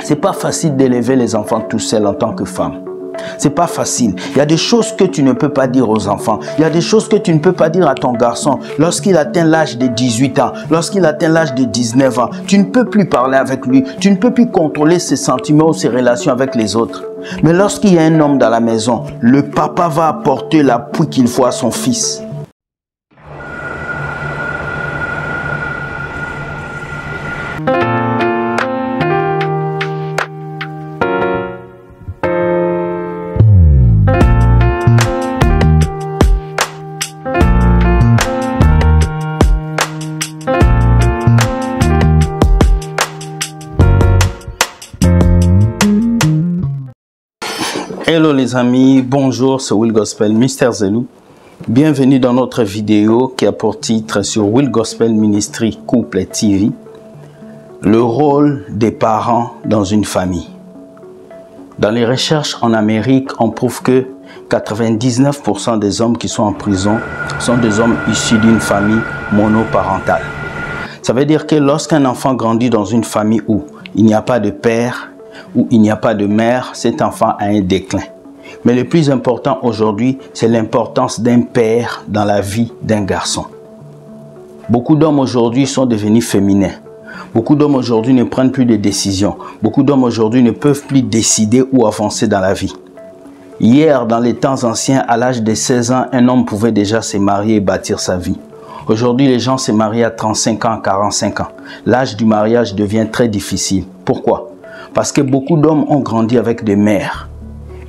C'est pas facile d'élever les enfants tout seul en tant que femme. C'est pas facile. Il y a des choses que tu ne peux pas dire aux enfants. Il y a des choses que tu ne peux pas dire à ton garçon lorsqu'il atteint l'âge de 18 ans, lorsqu'il atteint l'âge de 19 ans. Tu ne peux plus parler avec lui. Tu ne peux plus contrôler ses sentiments ou ses relations avec les autres. Mais lorsqu'il y a un homme dans la maison, le papa va apporter l'appui qu'il faut à son fils. Hello les amis, bonjour, c'est Will Gospel, Mr. Zelou. Bienvenue dans notre vidéo qui a pour titre sur Will Gospel Ministry Couple TV, le rôle des parents dans une famille. Dans les recherches en Amérique, on prouve que 99% des hommes qui sont en prison sont des hommes issus d'une famille monoparentale. Ça veut dire que lorsqu'un enfant grandit dans une famille où il n'y a pas de père, où il n'y a pas de mère, cet enfant a un déclin. Mais le plus important aujourd'hui, c'est l'importance d'un père dans la vie d'un garçon. Beaucoup d'hommes aujourd'hui sont devenus féminins. Beaucoup d'hommes aujourd'hui ne prennent plus de décisions. Beaucoup d'hommes aujourd'hui ne peuvent plus décider ou avancer dans la vie. Hier, dans les temps anciens, à l'âge de 16 ans, un homme pouvait déjà se marier et bâtir sa vie. Aujourd'hui, les gens se marient à 35 ans, 45 ans. L'âge du mariage devient très difficile. Pourquoi ? Parce que beaucoup d'hommes ont grandi avec des mères.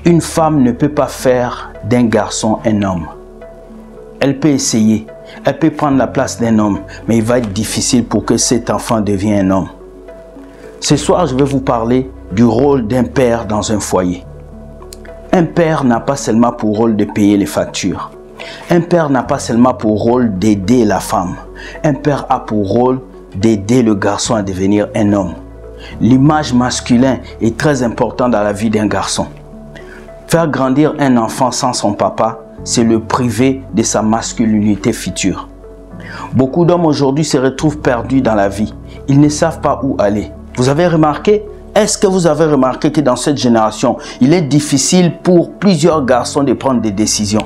Une femme ne peut pas faire d'un garçon un homme. Elle peut essayer, elle peut prendre la place d'un homme, mais il va être difficile pour que cet enfant devienne un homme. Ce soir, je vais vous parler du rôle d'un père dans un foyer. Un père n'a pas seulement pour rôle de payer les factures. Un père n'a pas seulement pour rôle d'aider la femme. Un père a pour rôle d'aider le garçon à devenir un homme. L'image masculine est très importante dans la vie d'un garçon. Faire grandir un enfant sans son papa, c'est le priver de sa masculinité future. Beaucoup d'hommes aujourd'hui se retrouvent perdus dans la vie. Ils ne savent pas où aller. Vous avez remarqué? Est-ce que vous avez remarqué que dans cette génération, il est difficile pour plusieurs garçons de prendre des décisions?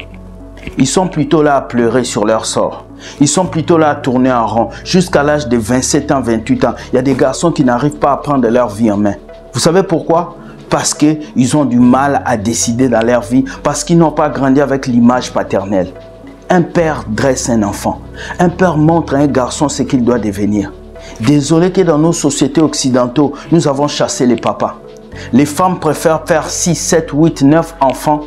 Ils sont plutôt là à pleurer sur leur sort. Ils sont plutôt là à tourner en rond. Jusqu'à l'âge de 27 ans, 28 ans, il y a des garçons qui n'arrivent pas à prendre leur vie en main. Vous savez pourquoi? Parce qu'ils ont du mal à décider dans leur vie, parce qu'ils n'ont pas grandi avec l'image paternelle. Un père dresse un enfant. Un père montre à un garçon ce qu'il doit devenir. Désolé que dans nos sociétés occidentaux, nous avons chassé les papas. Les femmes préfèrent faire 6, 7, 8, 9 enfants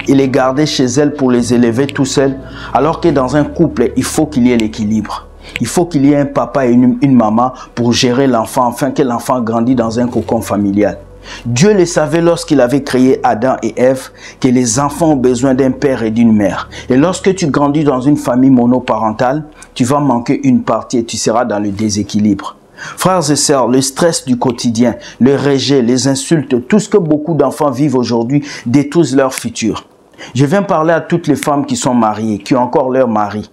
et les garder chez elles pour les élever tout seuls, alors que dans un couple, il faut qu'il y ait l'équilibre. Il faut qu'il y ait un papa et une maman pour gérer l'enfant, afin que l'enfant grandisse dans un cocon familial. Dieu le savait lorsqu'il avait créé Adam et Ève, que les enfants ont besoin d'un père et d'une mère. Et lorsque tu grandis dans une famille monoparentale, tu vas manquer une partie et tu seras dans le déséquilibre. Frères et sœurs, le stress du quotidien, le rejet, les insultes, tout ce que beaucoup d'enfants vivent aujourd'hui détruisent leur futur. Je viens parler à toutes les femmes qui sont mariées, qui ont encore leur mari.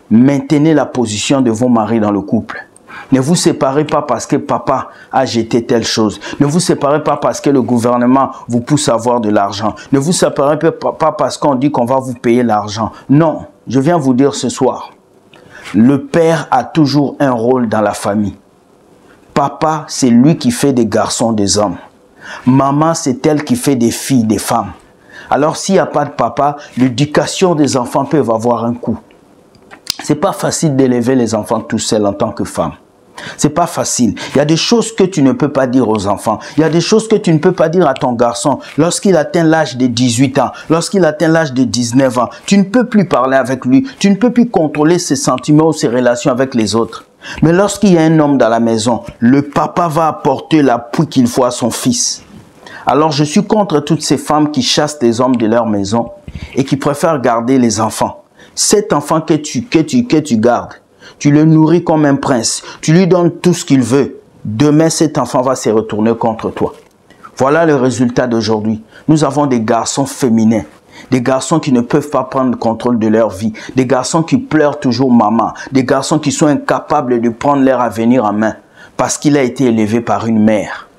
Maintenez la position de vos maris dans le couple. Ne vous séparez pas parce que papa a jeté telle chose. Ne vous séparez pas parce que le gouvernement vous pousse à avoir de l'argent. Ne vous séparez pas parce qu'on dit qu'on va vous payer l'argent. Non, je viens vous dire ce soir. Le père a toujours un rôle dans la famille. Papa, c'est lui qui fait des garçons des hommes. Maman, c'est elle qui fait des filles des femmes. Alors, s'il n'y a pas de papa, l'éducation des enfants peut avoir un coût. C'est pas facile d'élever les enfants tout seul en tant que femme. C'est pas facile. Il y a des choses que tu ne peux pas dire aux enfants. Il y a des choses que tu ne peux pas dire à ton garçon lorsqu'il atteint l'âge de 18 ans, lorsqu'il atteint l'âge de 19 ans. Tu ne peux plus parler avec lui. Tu ne peux plus contrôler ses sentiments ou ses relations avec les autres. Mais lorsqu'il y a un homme dans la maison, le papa va apporter l'appui qu'il faut à son fils. Alors je suis contre toutes ces femmes qui chassent les hommes de leur maison et qui préfèrent garder les enfants. Cet enfant que tu gardes, tu le nourris comme un prince, tu lui donnes tout ce qu'il veut. Demain, cet enfant va se retourner contre toi. Voilà le résultat d'aujourd'hui. Nous avons des garçons féminins, des garçons qui ne peuvent pas prendre le contrôle de leur vie, des garçons qui pleurent toujours maman, des garçons qui sont incapables de prendre leur avenir en main parce qu'il a été élevé par une mère.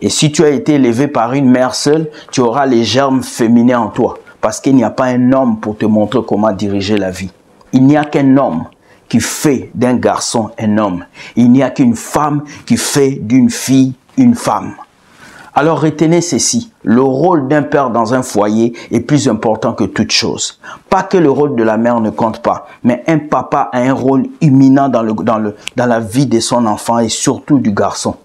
Et si tu as été élevé par une mère seule, tu auras les germes féminins en toi. Parce qu'il n'y a pas un homme pour te montrer comment diriger la vie. Il n'y a qu'un homme qui fait d'un garçon un homme. Il n'y a qu'une femme qui fait d'une fille une femme. Alors retenez ceci, le rôle d'un père dans un foyer est plus important que toute chose. Pas que le rôle de la mère ne compte pas, mais un papa a un rôle imminent dans la vie de son enfant et surtout du garçon.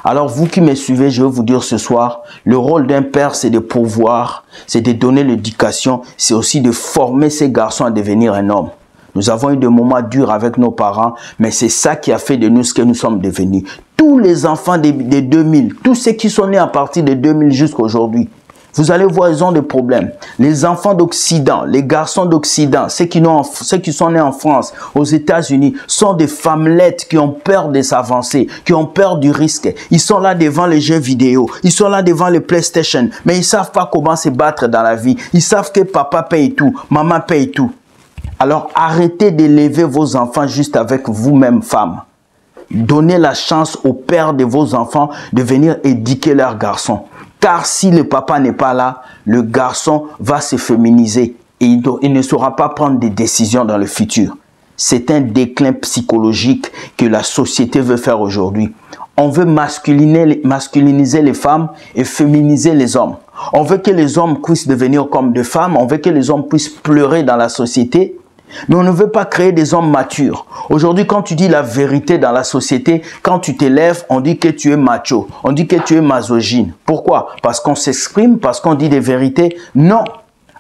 Alors vous qui me suivez, je vais vous dire ce soir, le rôle d'un père c'est de pourvoir, c'est de donner l'éducation, c'est aussi de former ces garçons à devenir un homme. Nous avons eu des moments durs avec nos parents, mais c'est ça qui a fait de nous ce que nous sommes devenus. Tous les enfants des 2000, tous ceux qui sont nés à partir de 2000 jusqu'à aujourd'hui, vous allez voir, ils ont des problèmes. Les enfants d'Occident, les garçons d'Occident, ceux qui sont nés en France, aux États-Unis, sont des femmelettes qui ont peur de s'avancer, qui ont peur du risque. Ils sont là devant les jeux vidéo, ils sont là devant les PlayStation, mais ils ne savent pas comment se battre dans la vie. Ils savent que papa paye tout, maman paye tout. Alors arrêtez d'élever vos enfants juste avec vous-même, femmes. Donnez la chance aux pères de vos enfants de venir éduquer leurs garçons. Car si le papa n'est pas là, le garçon va se féminiser et il ne saura pas prendre des décisions dans le futur. C'est un déclin psychologique que la société veut faire aujourd'hui. On veut masculiniser les femmes et féminiser les hommes. On veut que les hommes puissent devenir comme des femmes. On veut que les hommes puissent pleurer dans la société. Mais on ne veut pas créer des hommes matures. Aujourd'hui, quand tu dis la vérité dans la société, quand tu t'élèves, on dit que tu es macho. On dit que tu es misogyne. Pourquoi? Parce qu'on s'exprime, parce qu'on dit des vérités? Non.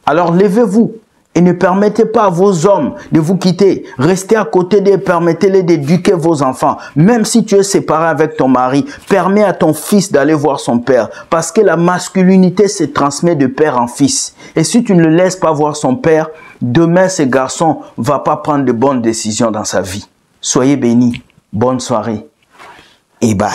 Alors levez-vous et ne permettez pas à vos hommes de vous quitter. Restez à côté d'eux, permettez-les d'éduquer vos enfants. Même si tu es séparé avec ton mari, permets à ton fils d'aller voir son père. Parce que la masculinité se transmet de père en fils. Et si tu ne le laisses pas voir son père, demain ce garçon ne va pas prendre de bonnes décisions dans sa vie. Soyez bénis. Bonne soirée et bye.